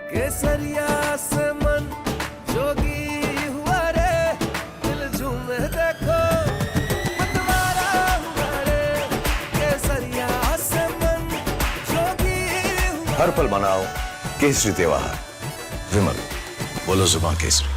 केसरिया से मन जोगी हुआ रे, दिल झूमे देखो मतवारा हुआ रे। केसरिया से मन जोगी हुआ। हर पल मनाओ केसरी त्योहार। विमल, बोलो जुबान केसरी।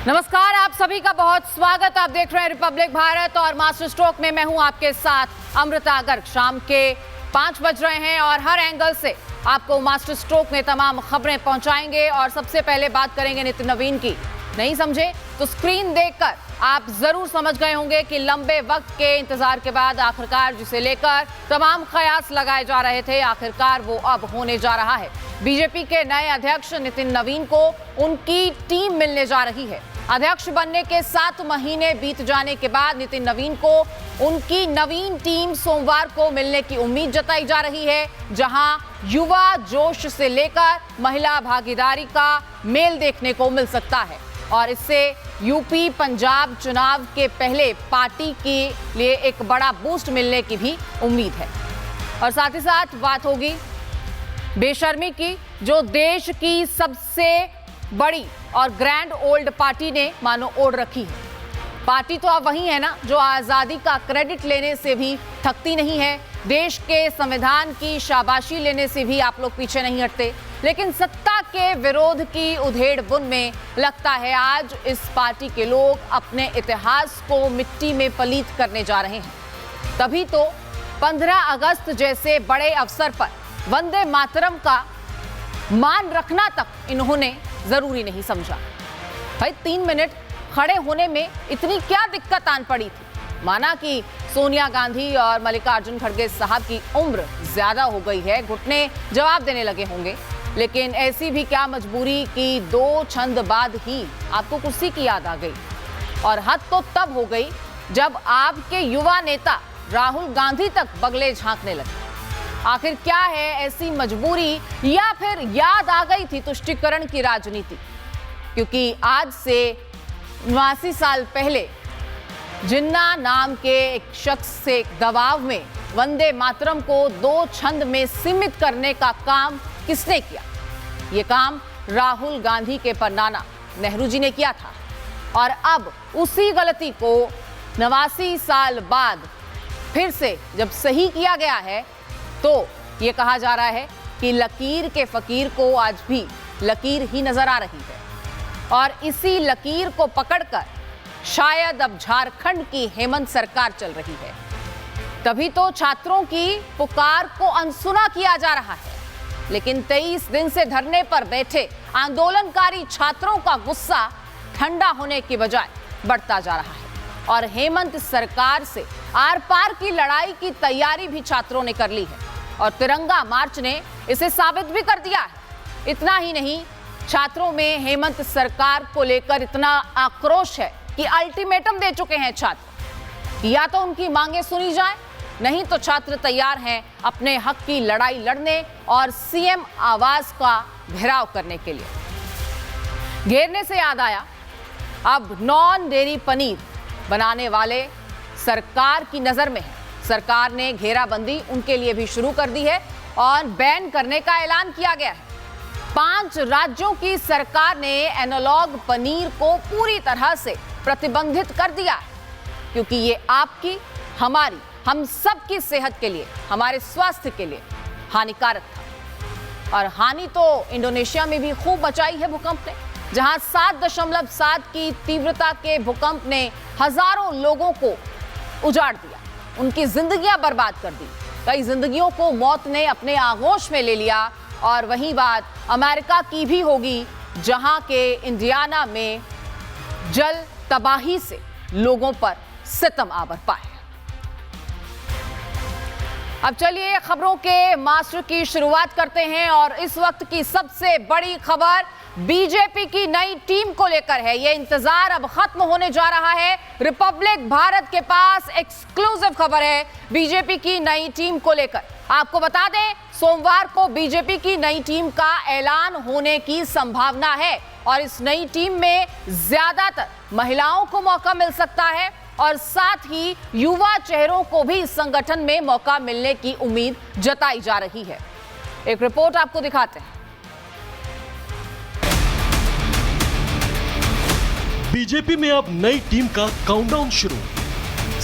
नमस्कार, आप सभी का बहुत स्वागत। आप देख रहे हैं रिपब्लिक भारत और मास्टर स्ट्रोक में मैं हूं आपके साथ अमृता गर्ग। शाम के 5 बज रहे हैं और हर एंगल से आपको मास्टर स्ट्रोक में तमाम खबरें पहुंचाएंगे। और सबसे पहले बात करेंगे नितिन नवीन की। नहीं समझे तो स्क्रीन देखकर आप जरूर समझ गए होंगे कि लंबे वक्त के इंतजार के बाद आखिरकार जिसे लेकर तमाम कयास लगाए जा रहे थे, आखिरकार वो अब होने जा रहा है। बीजेपी के नए अध्यक्ष नितिन नवीन को उनकी टीम मिलने जा रही है। अध्यक्ष बनने के 7 महीने बीत जाने के बाद नितिन नवीन को उनकी नवीन टीम सोमवार को मिलने की उम्मीद जताई जा रही है, जहां युवा जोश से लेकर महिला भागीदारी का मेल देखने को मिल सकता है। और इससे यूपी पंजाब चुनाव के पहले पार्टी के लिए एक बड़ा बूस्ट मिलने की भी उम्मीद है। और साथ ही साथ बात होगी बेशर्मी की, जो देश की सबसे बड़ी और ग्रैंड ओल्ड पार्टी ने मानो ओढ़ रखी है। पार्टी तो अब वही है ना जो आजादी का क्रेडिट लेने से भी थकती नहीं है, देश के संविधान की शाबाशी लेने से भी आप लोग पीछे नहीं हटते, लेकिन सत्ता के विरोध की उधेड़ बुन में लगता है आज इस पार्टी के लोग अपने इतिहास को मिट्टी में पलीत करने जा रहे हैं। तभी तो 15 अगस्त जैसे बड़े अवसर पर वंदे मातरम का मान रखना तक इन्होंने जरूरी नहीं समझा। भाई 3 मिनट खड़े होने में इतनी क्या दिक्कत आन पड़ी थी? माना कि सोनिया गांधी और मल्लिकार्जुन खड़गे साहब की उम्र ज्यादा हो गई है, घुटने जवाब देने लगे होंगे, लेकिन ऐसी भी क्या मजबूरी कि 2 छंद बाद ही आपको कुर्सी की याद आ गई। और हद तो तब हो गई जब आपके युवा नेता राहुल गांधी तक बगले झांकने लगे। आखिर क्या है ऐसी मजबूरी, या फिर याद आ गई थी तुष्टीकरण की राजनीति? क्योंकि आज से 89 साल पहले जिन्ना नाम के एक शख्स से दबाव में वंदे मातरम को 2 छंद में सीमित करने का काम किसने किया? ये काम राहुल गांधी के परनाना नेहरू जी ने किया था। और अब उसी गलती को 89 साल बाद फिर से जब सही किया गया है, तो ये कहा जा रहा है कि लकीर के फकीर को आज भी लकीर ही नजर आ रही है। और इसी लकीर को पकड़कर शायद अब झारखंड की हेमंत सरकार चल रही है। तभी तो छात्रों की पुकार को अनसुना किया जा रहा है। लेकिन 23 दिन से धरने पर बैठे आंदोलनकारी छात्रों का गुस्सा ठंडा होने की बजाय बढ़ता जा रहा है। और हेमंत सरकार से आर पार की लड़ाई की तैयारी भी छात्रों ने कर ली है। और तिरंगा मार्च ने इसे साबित भी कर दिया है। इतना ही नहीं, छात्रों में हेमंत सरकार को लेकर इतना आक्रोश है कि अल्टीमेटम दे चुके हैं छात्र, या तो उनकी मांगे सुनी जाए, नहीं तो छात्र तैयार हैं अपने हक की लड़ाई लड़ने और सीएम आवास का घेराव करने के लिए। घेरने से याद आया, अब नॉन डेयरी पनीर बनाने वाले सरकार की नजर में है। सरकार ने घेराबंदी उनके लिए भी शुरू कर दी है और बैन करने का ऐलान किया गया है। 5 राज्यों की सरकार ने एनालॉग पनीर को पूरी तरह से प्रतिबंधित कर दिया है, क्योंकि ये आपकी, हमारी, हम सब की सेहत के लिए, हमारे स्वास्थ्य के लिए हानिकारक था। और हानि तो इंडोनेशिया में भी खूब मचाई है भूकंप ने, जहां 7.7 की तीव्रता के भूकंप ने हजारों लोगों को उजाड़ दिया, उनकी जिंदगियां बर्बाद कर दी। कई जिंदगियों को मौत ने अपने आगोश में ले लिया। और वही बात अमेरिका की भी होगी, जहां के इंडियाना में जल तबाही से लोगों पर सितम आ बरपा है। अब चलिए खबरों के मास्टर की शुरुआत करते हैं। और इस वक्त की सबसे बड़ी खबर बीजेपी की नई टीम को लेकर है। यह इंतजार अब खत्म होने जा रहा है। रिपब्लिक भारत के पास एक्सक्लूसिव खबर है बीजेपी की नई टीम को लेकर। आपको बता दें, सोमवार को बीजेपी की नई टीम का ऐलान होने की संभावना है और इस नई टीम में ज्यादातर महिलाओं को मौका मिल सकता है। और साथ ही युवा चेहरों को भी इस संगठन में मौका मिलने की उम्मीद जताई जा रही है। एक रिपोर्ट आपको दिखाते हैं। बीजेपी में अब नई टीम का काउंटडाउन शुरू।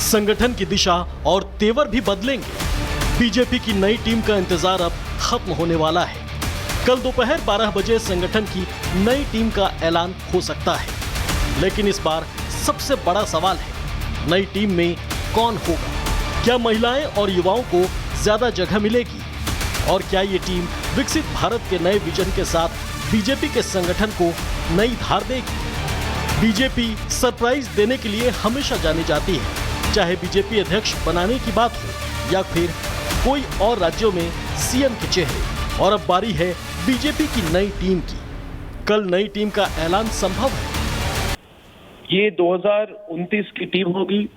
संगठन की दिशा और तेवर भी बदलेंगे। बीजेपी की नई टीम का इंतजार अब खत्म होने वाला है। कल दोपहर 12 बजे संगठन की नई टीम का ऐलान हो सकता है, लेकिन इस बार सबसे बड़ा सवाल है, नई टीम में कौन होगा? क्या महिलाएं और युवाओं को ज्यादा जगह मिलेगी? और क्या ये टीम विकसित भारत के नए विजन के साथ बीजेपी के संगठन को नई धार देगी? बीजेपी सरप्राइज देने के लिए हमेशा जानी जाती है, चाहे बीजेपी अध्यक्ष बनाने की बात हो या फिर कोई और राज्यों में सीएम के चेहरे। और अब बारी है बीजेपी की नई टीम की। कल नई टीम का ऐलान संभव है। ये 2029 की टीम होगी,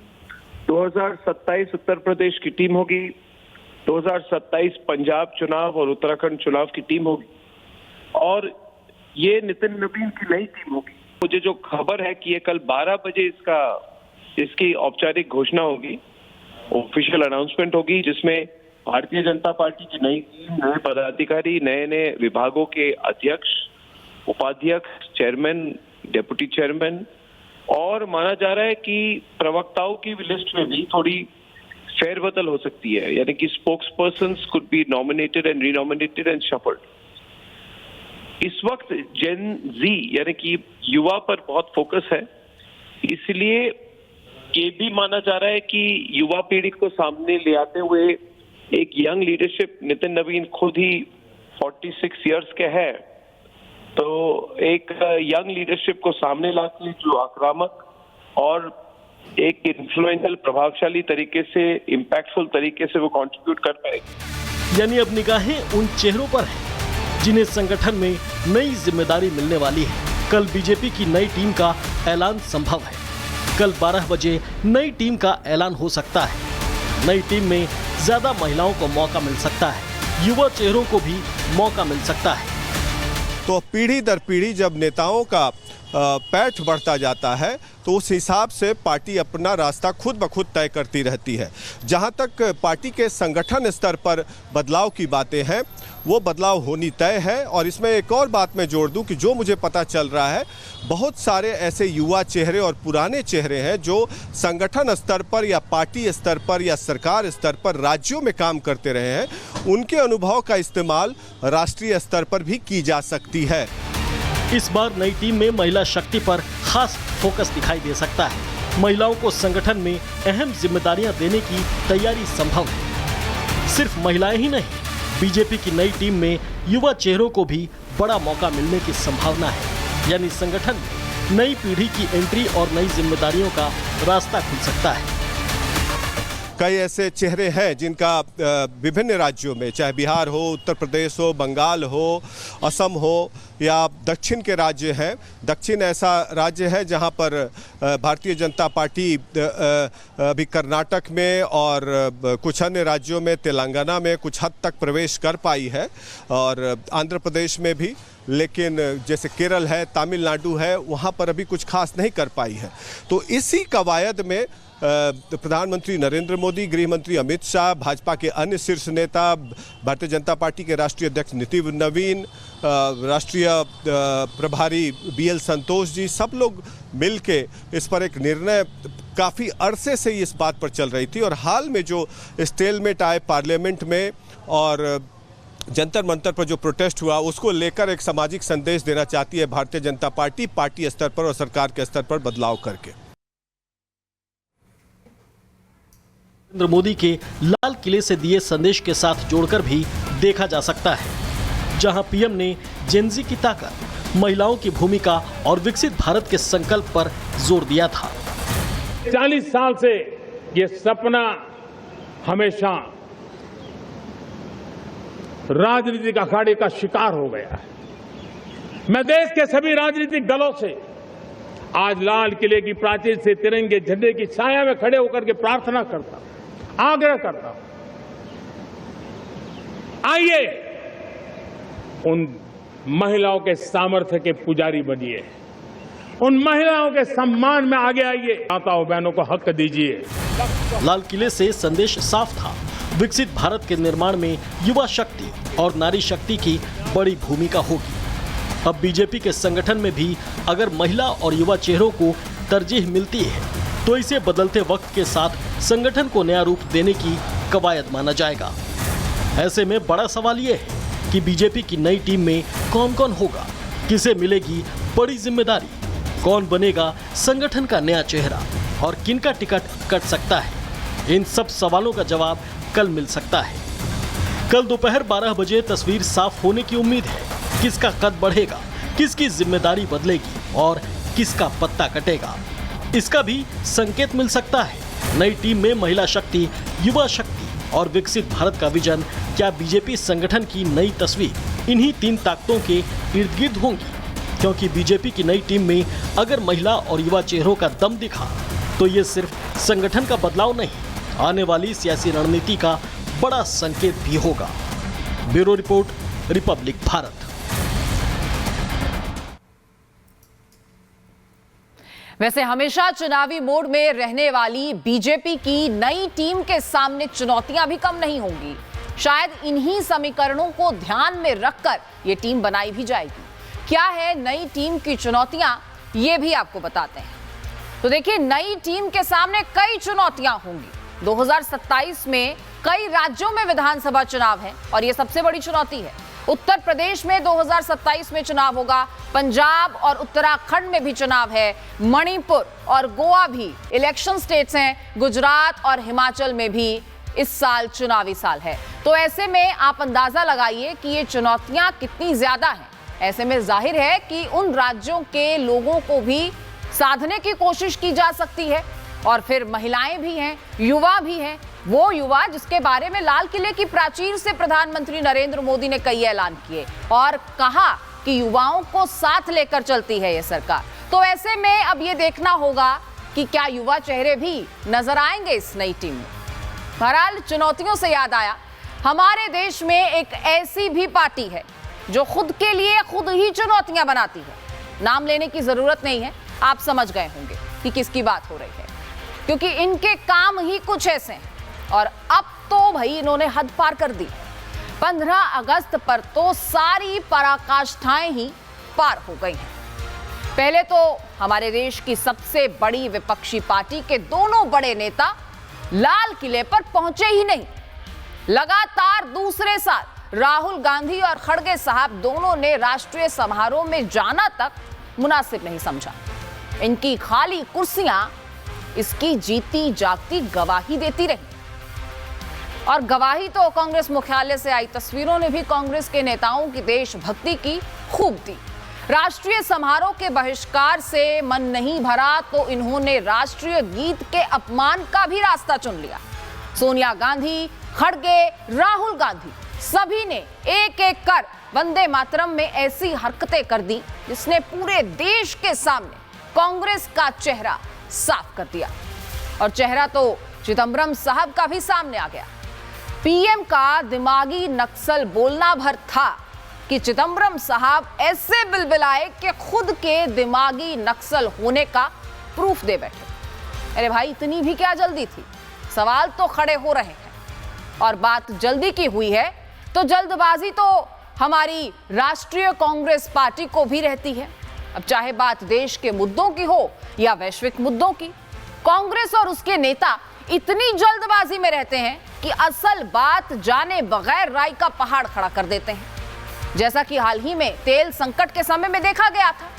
2027 उत्तर प्रदेश की टीम होगी, 2027 पंजाब चुनाव और उत्तराखंड चुनाव की टीम होगी और ये नितिन नवीन की नई टीम होगी। मुझे जो खबर है कि ये कल 12 बजे इसकी औपचारिक घोषणा होगी, ऑफिशियल अनाउंसमेंट होगी, जिसमें भारतीय जनता पार्टी की नई टीम, नए पदाधिकारी, नए विभागों के अध्यक्ष, उपाध्यक्ष, चेयरमैन, डिप्टी चेयरमैन और माना जा रहा है कि प्रवक्ताओं की लिस्ट में भी थोड़ी फेरबदल हो सकती है, यानी कि spokespersons could be nominated and renominated and shuffled. इस वक्त जेन जी यानी कि युवा पर बहुत फोकस है, इसलिए ये भी माना जा रहा है कि युवा पीढ़ी को सामने ले आते हुए एक यंग लीडरशिप, नितिन नवीन खुद ही 46 इयर्स के हैं, तो एक यंग लीडरशिप को सामने लाके जो आक्रामक और एक इन्फ्लुएंशियल, प्रभावशाली तरीके से, इम्पैक्टफुल तरीके से वो कंट्रीब्यूट कर पाएगी। यानी अब निगाहें उन चेहरों पर हैं जिन्हें संगठन में नई जिम्मेदारी मिलने वाली है। कल बीजेपी की नई टीम का ऐलान संभव है। कल 12 बजे नई टीम का ऐलान हो सकता है। नई टीम में ज्यादा महिलाओं को मौका मिल सकता है, युवा चेहरों को भी मौका मिल सकता है। तो पीढ़ी दर पीढ़ी जब नेताओं का पैठ बढ़ता जाता है तो उस हिसाब से पार्टी अपना रास्ता खुद ब खुद तय करती रहती है। जहां तक पार्टी के संगठन स्तर पर बदलाव की बातें हैं, वो बदलाव होनी तय है। और इसमें एक और बात मैं जोड़ दूं कि जो मुझे पता चल रहा है, बहुत सारे ऐसे युवा चेहरे और पुराने चेहरे हैं जो संगठन स्तर पर या पार्टी स्तर पर या सरकार स्तर पर राज्यों में काम करते रहे हैं। उनके अनुभव का इस्तेमाल राष्ट्रीय स्तर पर भी की जा सकती है। इस बार नई टीम में महिला शक्ति पर खास फोकस दिखाई दे सकता है। महिलाओं को संगठन में अहम जिम्मेदारियां देने की तैयारी संभव है। सिर्फ महिलाएं ही नहीं, बीजेपी की नई टीम में युवा चेहरों को भी बड़ा मौका मिलने की संभावना है। यानी संगठन में नई पीढ़ी की एंट्री और नई जिम्मेदारियों का रास्ता खुल सकता है। कई ऐसे चेहरे हैं जिनका विभिन्न राज्यों में, चाहे बिहार हो, उत्तर प्रदेश हो, बंगाल हो, असम हो या दक्षिण के राज्य हैं। दक्षिण ऐसा राज्य है जहां पर भारतीय जनता पार्टी अभी कर्नाटक में और कुछ अन्य राज्यों में, तेलंगाना में कुछ हद तक प्रवेश कर पाई है और आंध्र प्रदेश में भी, लेकिन जैसे केरल है, तमिलनाडु है, वहां पर अभी कुछ खास नहीं कर पाई है। तो इसी कवायद में प्रधानमंत्री नरेंद्र मोदी, गृह मंत्री अमित शाह, भाजपा के अन्य शीर्ष नेता, भारतीय जनता पार्टी के राष्ट्रीय अध्यक्ष नितिन नवीन, राष्ट्रीय प्रभारी BL संतोष जी, सब लोग मिलके इस पर एक निर्णय काफ़ी अरसे से इस बात पर चल रही थी। और हाल में जो स्टेलमेट आए पार्लियामेंट में और जंतर मंतर पर जो प्रोटेस्ट हुआ, उसको लेकर एक सामाजिक संदेश देना चाहती है भारतीय जनता पार्टी, पार्टी स्तर पर और सरकार के स्तर पर बदलाव करके। नरेंद्र मोदी के लाल किले से दिए संदेश के साथ जोड़कर भी देखा जा सकता है, जहां पीएम ने जेनजी की ताकत, महिलाओं की भूमिका और विकसित भारत के संकल्प पर जोर दिया था। 40 साल से ये सपना हमेशा राजनीतिक अखाड़े का शिकार हो गया है। मैं देश के सभी राजनीतिक दलों से आज लाल किले की प्राचीर से तिरंगे झंडे की छाया में खड़े होकर के प्रार्थना करता हूं, आग्रह करता हूं, आइए उन महिलाओं के सामर्थ्य के पुजारी बनिए, उन महिलाओं के सम्मान में आगे आइए, माताओं बहनों को हक दीजिए। लाल किले से संदेश साफ था, विकसित भारत के निर्माण में युवा शक्ति और नारी शक्ति की बड़ी भूमिका होगी। अब बीजेपी के संगठन में भी अगर महिला और युवा चेहरों को तरजीह मिलती है तो इसे बदलते वक्त के साथ संगठन को नया रूप देने की कवायद माना जाएगा। ऐसे में बड़ा सवाल ये है कि बीजेपी की नई टीम में कौन कौन होगा, किसे मिलेगी बड़ी जिम्मेदारी, कौन बनेगा संगठन का नया चेहरा और किनका टिकट कट सकता है। इन सब सवालों का जवाब कल मिल सकता है। कल दोपहर 12 बजे तस्वीर साफ होने की उम्मीद है। किसका कद बढ़ेगा, किसकी जिम्मेदारी बदलेगी और किसका पत्ता कटेगा, इसका भी संकेत मिल सकता है। नई टीम में महिला शक्ति, युवा शक्ति और विकसित भारत का विजन, क्या बीजेपी संगठन की नई तस्वीर इन्हीं तीन ताकतों के इर्द गिर्द होंगी? क्योंकि बीजेपी की नई टीम में अगर महिला और युवा चेहरों का दम दिखा तो ये सिर्फ संगठन का बदलाव नहीं, आने वाली सियासी रणनीति का बड़ा संकेत भी होगा। Bureau report, Republic Bharat. वैसे हमेशा चुनावी मोड में रहने वाली बीजेपी की नई टीम के सामने चुनौतियां भी कम नहीं होंगी। शायद इन्हीं समीकरणों को ध्यान में रखकर यह टीम बनाई भी जाएगी। क्या है नई टीम की चुनौतियां, ये भी आपको बताते हैं। तो देखिए, नई टीम के सामने कई चुनौतियां होंगी। 2027 में कई राज्यों में विधानसभा चुनाव है और यह सबसे बड़ी चुनौती है। उत्तर प्रदेश में 2027 में चुनाव होगा, पंजाब और उत्तराखंड में भी चुनाव है, मणिपुर और गोवा भी इलेक्शन स्टेट्स हैं, गुजरात और हिमाचल में भी इस साल चुनावी साल है। तो ऐसे में आप अंदाजा लगाइए कि ये चुनौतियां कितनी ज्यादा हैं। ऐसे में जाहिर है कि उन राज्यों के लोगों को भी साधने की कोशिश की जा सकती है। और फिर महिलाएं भी हैं, युवा भी हैं, वो युवा जिसके बारे में लाल किले की प्राचीर से प्रधानमंत्री नरेंद्र मोदी ने कई ऐलान किए और कहा कि युवाओं को साथ लेकर चलती है ये सरकार। तो ऐसे में अब ये देखना होगा कि क्या युवा चेहरे भी नजर आएंगे इस नई टीम में। बहरहाल, चुनौतियों से याद आया, हमारे देश में एक ऐसी भी पार्टी है जो खुद के लिए खुद ही चुनौतियां बनाती है। नाम लेने की जरूरत नहीं है, आप समझ गए होंगे कि किसकी बात हो रही है, क्योंकि इनके काम ही कुछ ऐसे हैं। और अब तो भाई इन्होंने हद पार कर दी। 15 अगस्त पर तो सारी पराकाष्ठाएं ही पार हो गई हैं। पहले तो हमारे देश की सबसे बड़ी विपक्षी पार्टी के दोनों बड़े नेता लाल किले पर पहुंचे ही नहीं। लगातार दूसरे साल राहुल गांधी और खड़गे साहब दोनों ने राष्ट्रीय समारोह में जाना तक मुनासिब नहीं समझा। इनकी खाली कुर्सियां इसकी जीती जागती गवाही देती रही। और गवाही तो कांग्रेस मुख्यालय से आई तस्वीरों ने भी कांग्रेस के नेताओं की देशभक्ति की खूब दी। राष्ट्रीय समारोह के बहिष्कार से मन नहीं भरा तो इन्होंने राष्ट्रीय गीत के अपमान का भी रास्ता चुन लिया। सोनिया गांधी, खड़गे, राहुल गांधी सभी ने एक एक कर वंदे मातरम में ऐसी हरकतें कर दी जिसने पूरे देश के सामने कांग्रेस का चेहरा साफ कर दिया। और चेहरा तो चिदंबरम साहब का भी सामने आ गया। पीएम का दिमागी नक्सल बोलना भर था कि चिदंबरम साहब ऐसे बिलबिलाए कि खुद के दिमागी नक्सल होने का प्रूफ दे बैठे। अरे भाई, इतनी भी क्या जल्दी थी? सवाल तो खड़े हो रहे हैं। और बात जल्दी की हुई है तो जल्दबाजी तो हमारी राष्ट्रीय कांग्रेस पार्टी को भी रहती है। अब चाहे बात देश के मुद्दों की हो या वैश्विक मुद्दों की, कांग्रेस और उसके नेता इतनी जल्दबाजी में रहते हैं कि असल बात जाने बगैर राई का पहाड़ खड़ा कर देते हैं, जैसा कि हाल ही में तेल संकट के समय में देखा गया था।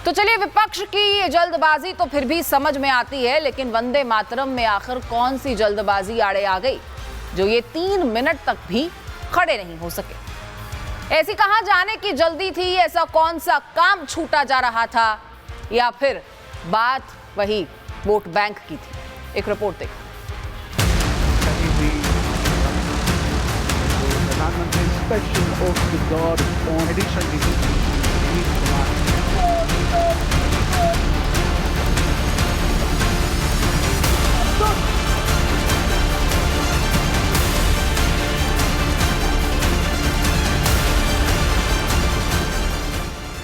तो चलिए, विपक्ष की ये जल्दबाजी तो फिर भी समझ में आती है, लेकिन वंदे मातरम में आखिर कौन सी जल्दबाजी आड़े आ गई जो ये 3 मिनट तक भी खड़े नहीं हो सके। ऐसी कहां जाने की जल्दी थी, ऐसा कौन सा काम छूटा जा रहा था, या फिर बात वही वोट बैंक की थी? एक रिपोर्ट देखो। प्रधानमंत्री inspection of the god on edition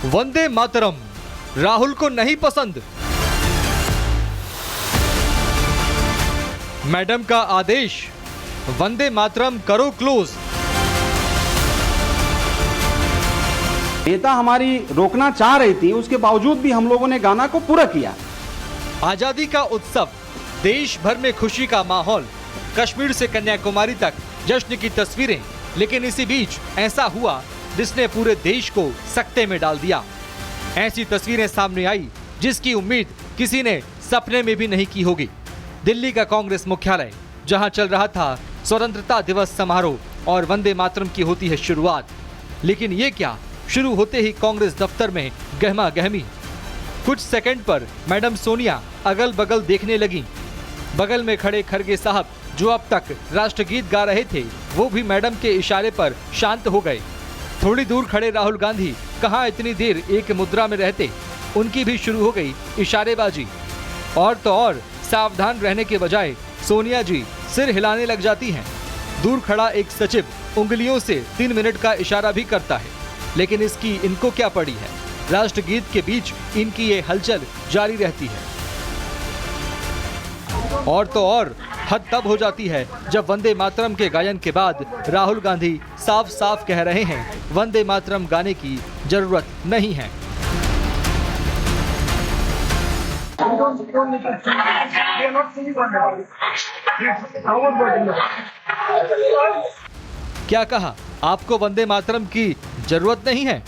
Vande Mataram Rahul को नहीं पसंद। मैडम का आदेश, वंदे मातरम करो क्लोज। नेता हमारी रोकना चाह रही थी, उसके बावजूद भी हम लोगों ने गाना को पूरा किया। आजादी का उत्सव, देश भर में खुशी का माहौल, कश्मीर से कन्याकुमारी तक जश्न की तस्वीरें। लेकिन इसी बीच ऐसा हुआ जिसने पूरे देश को सकते में डाल दिया। ऐसी तस्वीरें सामने आई जिसकी उम्मीद किसी ने सपने में भी नहीं की होगी। दिल्ली का कांग्रेस मुख्यालय, जहां चल रहा था स्वतंत्रता दिवस समारोह और वंदे मातरम की होती है शुरुआत। लेकिन ये क्या, शुरू होते ही कांग्रेस दफ्तर में गहमा गहमी। कुछ सेकंड पर मैडम सोनिया अगल बगल देखने लगी। बगल में खड़े खरगे साहब, जो अब तक राष्ट्रगीत गा रहे थे, वो भी मैडम के इशारे पर शांत हो गए। थोड़ी दूर खड़े राहुल गांधी कहां इतनी देर एक मुद्रा में रहते, उनकी भी शुरू हो गई इशारेबाजी। और तो और सावधान रहने के बजाय सोनिया जी सिर हिलाने लग जाती हैं। दूर खड़ा एक सचिव उंगलियों से 3 मिनट का इशारा भी करता है, लेकिन इसकी इनको क्या पड़ी है। राष्ट्रगीत के बीच इनकी ये हलचल जारी रहती है। और तो और हद तब हो जाती है जब वंदे मातरम के गायन के बाद राहुल गांधी साफ साफ कह रहे हैं वंदे मातरम गाने की जरूरत नहीं है। क्या कहा, आपको वंदे मातरम की जरूरत नहीं है?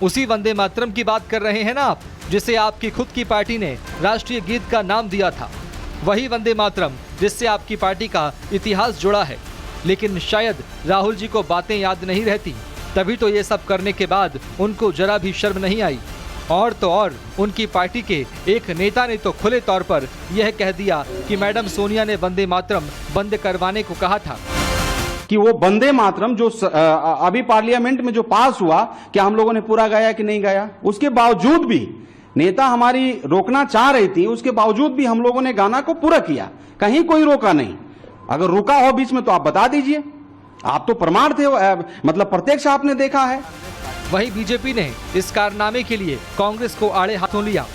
उसी वंदे मातरम की बात कर रहे हैं ना आप, जिसे आपकी खुद की पार्टी ने राष्ट्रीय गीत का नाम दिया था। वही वंदे मातरम जिससे आपकी पार्टी का इतिहास जुड़ा है। लेकिन शायद राहुल जी को बातें याद नहीं रहती, तभी तो ये सब करने के बाद उनको जरा भी शर्म नहीं आई। और तो और उनकी पार्टी के एक नेता ने तो खुले तौर पर यह कह दिया कि मैडम सोनिया ने वंदे मातरम बंद करवाने को कहा था। कि वो वंदे मातरम जो अभी पार्लियामेंट में जो पास हुआ, क्या हम लोगों ने पूरा गाया कि नहीं गाया? उसके बावजूद भी नेता हमारी रोकना चाह रही थी, उसके बावजूद भी हम लोगों ने गाना को पूरा किया। कहीं कोई रोका नहीं। अगर रुका हो बीच में तो आप बता दीजिए। आप तो प्रमाण थे, मतलब प्रत्यक्ष आपने देखा है। वहीं बीजेपी ने इस कारनामे के लिए कांग्रेस को आड़े हाथों लिया।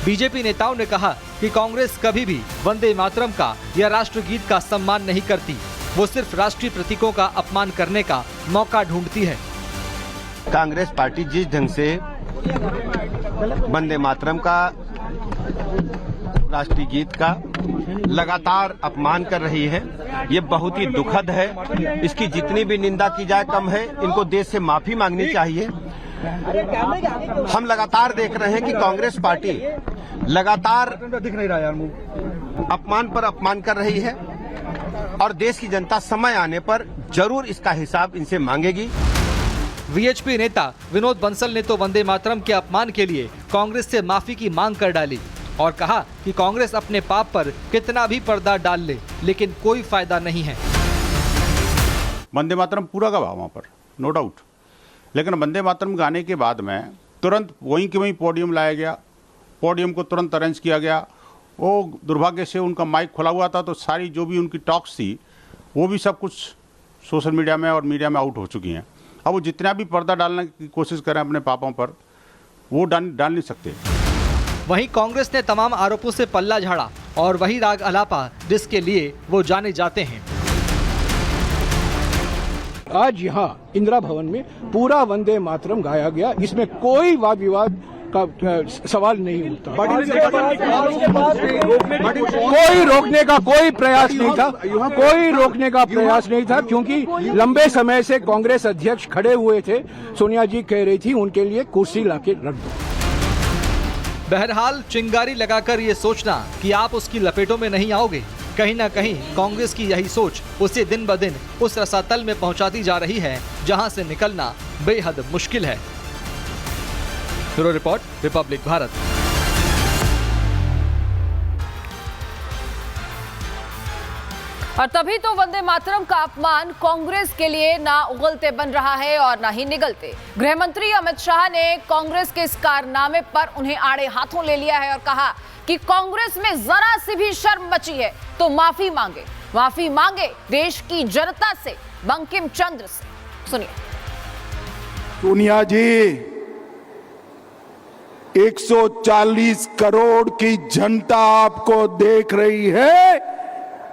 बीजेपी नेताओं ने कहा कि कांग्रेस कभी भी वंदे मातरम का या राष्ट्रगीत का सम्मान नहीं करती, वो सिर्फ राष्ट्रीय प्रतीकों का अपमान करने का मौका ढूंढती है। कांग्रेस पार्टी जिस ढंग से वंदे मातरम का, राष्ट्रीय गीत का लगातार अपमान कर रही है, ये बहुत ही दुखद है। इसकी जितनी भी निंदा की जाए कम है। इनको देश से माफी मांगनी चाहिए। हम लगातार देख रहे हैं कि कांग्रेस पार्टी लगातार अपमान पर अपमान कर रही है और देश की जनता समय आने पर जरूर इसका हिसाब इनसे मांगेगी। वीएचपी नेता विनोद बंसल ने तो वंदे मातरम के अपमान के लिए कांग्रेस से माफी की मांग कर डाली और कहा कि कांग्रेस अपने पाप पर कितना भी पर्दा डाल ले, लेकिन कोई फायदा नहीं है। वंदे मातरम पूरा गवा वहाँ पर, नो डाउट। लेकिन वंदे मातरम गाने के बाद में तुरंत वहीं के वहीं पोडियम लाया गया, पोडियम को तुरंत अरेंज किया गया। वो दुर्भाग्य से उनका माइक खुला हुआ था, तो सारी जो भी उनकी टॉक्स थी वो भी सब कुछ सोशल मीडिया में और मीडिया में आउट हो चुकी हैं। अब वो जितना भी पर्दा डालने की कोशिश करें अपने पापों पर, वो डाल नहीं सकते। वहीं कांग्रेस ने तमाम आरोपों से पल्ला झाड़ा और वही राग अलापा जिसके लिए वो जाने जाते हैं। आज यहाँ इंदिरा भवन में पूरा वंदे मातरम गाया गया, इसमें कोई वाद विवाद का सवाल नहीं उठता। कोई रोकने का कोई प्रयास नहीं था, कोई रोकने का प्रयास नहीं था, क्योंकि लंबे समय से कांग्रेस अध्यक्ष खड़े हुए थे। सोनिया जी कह रही थी उनके लिए कुर्सी लाके रख दो। बहरहाल चिंगारी लगाकर ये सोचना कि आप उसकी लपेटों में नहीं आओगे, कहीं ना कहीं कांग्रेस की यही सोच उसे दिन ब दिन उस रसातल में पहुंचाती जा रही है जहां से निकलना बेहद मुश्किल है। Bureau report, Republic Bharat. और तभी तो वंदे मातरम का अपमान कांग्रेस के लिए ना उगलते बन रहा है और ना ही निगलते। गृह मंत्री अमित शाह ने कांग्रेस के इस कारनामे पर उन्हें आड़े हाथों ले लिया है और कहा कि कांग्रेस में जरा सी भी शर्म बची है तो माफी मांगे देश की जनता से, बंकिम चंद्र से। सुनिए। सोनिया जी, 140 करोड़ की जनता आपको देख रही है।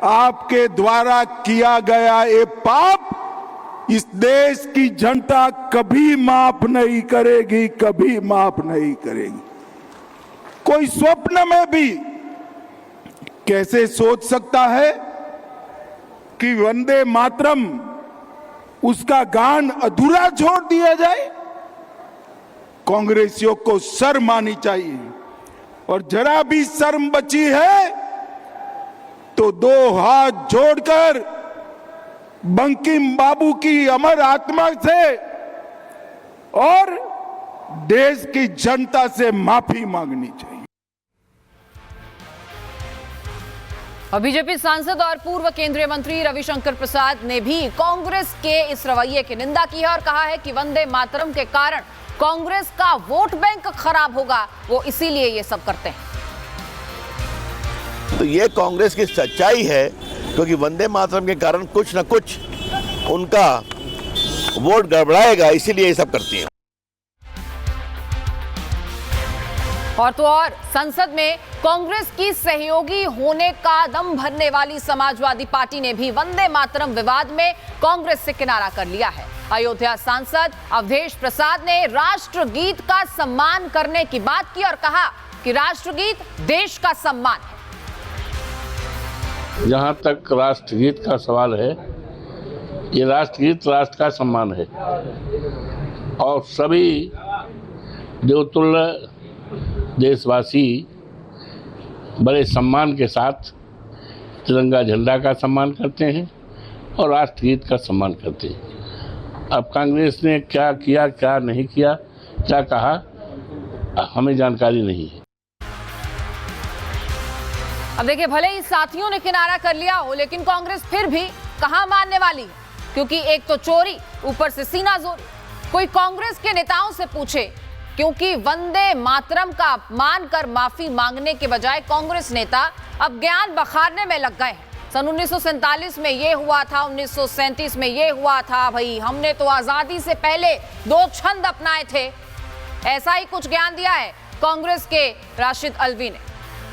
आपके द्वारा किया गया ये पाप इस देश की जनता कभी माफ नहीं करेगी, कभी माफ नहीं करेगी। कोई स्वप्न में भी कैसे सोच सकता है कि वंदे मातरम उसका गान अधूरा छोड़ दिया जाए? कांग्रेसियों को शर्म आनी चाहिए, और जरा भी शर्म बची है तो दो हाथ जोड़कर बंकिम बाबू की अमर आत्मा से और देश की जनता से माफी मांगनी चाहिए। और बीजेपी सांसद और पूर्व केंद्रीय मंत्री रविशंकर प्रसाद ने भी कांग्रेस के इस रवैये की निंदा की है और कहा है कि वंदे मातरम के कारण कांग्रेस का वोट बैंक खराब होगा, वो इसीलिए ये सब करते हैं। तो ये कांग्रेस की सच्चाई है, क्योंकि वंदे मातरम के कारण कुछ न कुछ उनका वोट गड़बड़ाएगा, इसीलिए ये सब करती है। और तो और संसद में कांग्रेस की सहयोगी होने का दम भरने वाली समाजवादी पार्टी ने भी वंदे मातरम विवाद में कांग्रेस से किनारा कर लिया है। अयोध्या सांसद अवधेश प्रसाद ने राष्ट्रगीत का सम्मान करने की बात की और कहा कि राष्ट्रगीत देश का सम्मान है। जहां तक राष्ट्रगीत का सवाल है, ये राष्ट्रगीत राष्ट्र का सम्मान है और सभी देवतुल्य देशवासी बड़े सम्मान के साथ तिरंगा झंडा का सम्मान करते हैं और राष्ट्रगीत का सम्मान करते हैं। अब कांग्रेस ने क्या किया, क्या नहीं किया, क्या कहा, हमें जानकारी नहीं है। अब देखिए, भले ही साथियों ने किनारा कर लिया हो, लेकिन कांग्रेस फिर भी कहां मानने वाली है, क्योंकि एक तो चोरी, ऊपर से सीना जोरी। कोई कांग्रेस के नेताओं से पूछे, क्योंकि वंदे मातरम का अपमान कर माफी मांगने के बजाय कांग्रेस नेता अब ज्ञान बखारने में लग गए हैं। सन 1947 में ये हुआ था, 1937 में ये हुआ था, भाई हमने तो आजादी से पहले 2 छंद अपनाए थे। ऐसा ही कुछ ज्ञान दिया है कांग्रेस के राशिद अल्वी ने,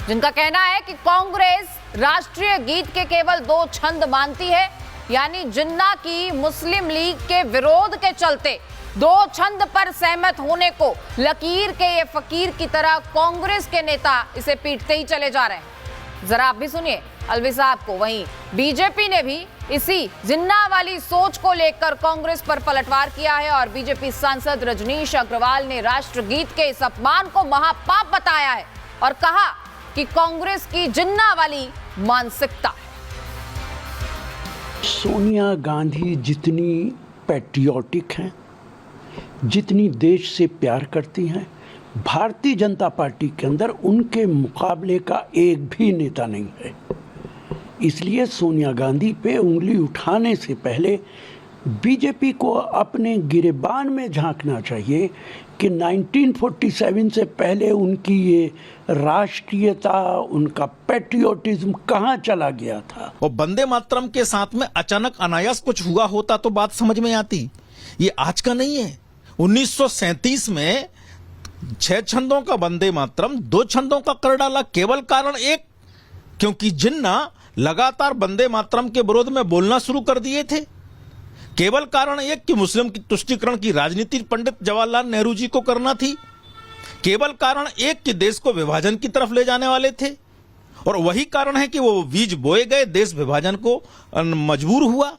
जिनका कहना है कि कांग्रेस राष्ट्रीय गीत के केवल 2 छंद मानती है, यानी जिन्ना की मुस्लिम लीग के विरोध के चलते 2 छंद पर सहमत होने को लकीर के ये फकीर की तरह कांग्रेस के नेता इसे पीटते ही चले जा रहे हैं। जरा आप भी सुनिए अलवी साहब को। वहीं बीजेपी ने भी इसी जिन्ना वाली सोच को लेकर कांग्रेस पर पलटवार किया है और बीजेपी सांसद रजनीश अग्रवाल ने राष्ट्रगीत के इस अपमान को महापाप बताया है और कहा कि कांग्रेस की जिन्ना वाली मानसिकता है। सोनिया गांधी जितनी पैट्रियोटिक हैं, जितनी देश से प्यार करती हैं, भारतीय जनता पार्टी के अंदर उनके मुकाबले का एक भी नेता नहीं है। इसलिए सोनिया गांधी पे उंगली उठाने से पहले बीजेपी को अपने गिरेबान में झांकना चाहिए कि 1947 से पहले उनकी ये राष्ट्रीयता, उनका पैट्रियोटिज्म कहाँ चला गया था। और वंदे मातरम के साथ में अचानक अनायास कुछ हुआ होता तो बात समझ में आती। ये आज का नहीं है। 1937 में 6 छंदों का वंदे मातरम 2 छंदों का कर डाला, केवल कारण एक, क्योंकि जिन्ना लगातार वंदे मातरम के विरोध में बोलना शुरू कर दिए थे। केवल कारण एक कि मुस्लिम की तुष्टीकरण की राजनीति पंडित जवाहरलाल नेहरू जी को करना थी। केवल कारण एक कि देश को विभाजन की तरफ ले जाने वाले थे, और वही कारण है कि वो बीज बोए गए, देश विभाजन को मजबूर हुआ।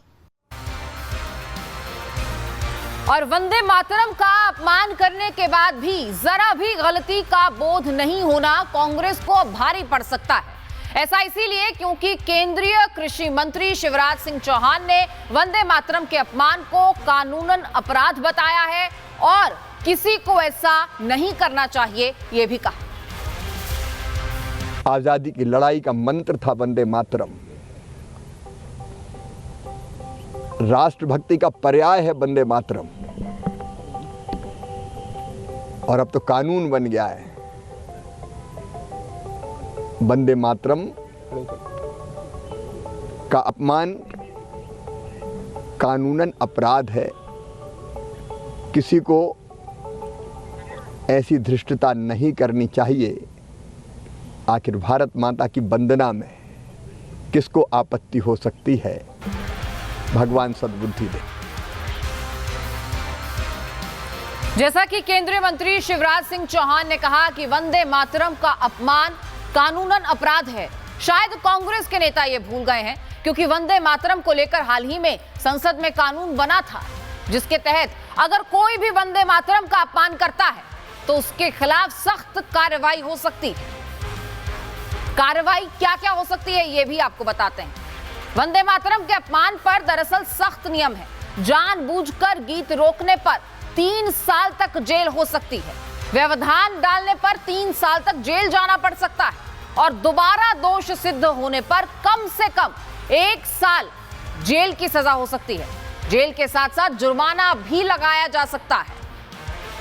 और वंदे मातरम का अपमान करने के बाद भी जरा भी गलती का बोध नहीं होना कांग्रेस को भारी पड़ सकता है। ऐसा इसीलिए क्योंकि केंद्रीय कृषि मंत्री शिवराज सिंह चौहान ने वंदे मातरम के अपमान को कानूनन अपराध बताया है और किसी को ऐसा नहीं करना चाहिए, यह भी कहा। आजादी की लड़ाई का मंत्र था वंदे मातरम। राष्ट्रभक्ति का पर्याय है वंदे मातरम, और अब तो कानून बन गया है। वंदे मातरम का अपमान कानूनन अपराध है। किसी को ऐसी धृष्टता नहीं करनी चाहिए। आखिर भारत माता की वंदना में किसको आपत्ति हो सकती है? भगवान सद्बुद्धि दे। जैसा कि केंद्रीय मंत्री शिवराज सिंह चौहान ने कहा कि वंदे मातरम का अपमान कानूनन अपराध है, शायद कांग्रेस के नेता ये भूल गए हैं, क्योंकि वंदे मातरम को लेकर हाल ही में संसद में कानून बना था, जिसके तहत अगर कोई भी वंदे मातरम का अपमान करता है तो उसके खिलाफ सख्त कार्रवाई हो सकती है। कार्रवाई क्या क्या हो सकती है ये भी आपको बताते हैं। वंदे मातरम के अपमान पर दरअसल सख्त नियम है। जानबूझकर गीत रोकने पर 3 साल तक जेल हो सकती है, व्यवधान डालने पर 3 साल तक जेल जाना पड़ सकता है, और दोबारा दोष सिद्ध होने पर कम से कम 1 साल जेल की सजा हो सकती है। जेल के साथ साथ जुर्माना भी लगाया जा सकता है।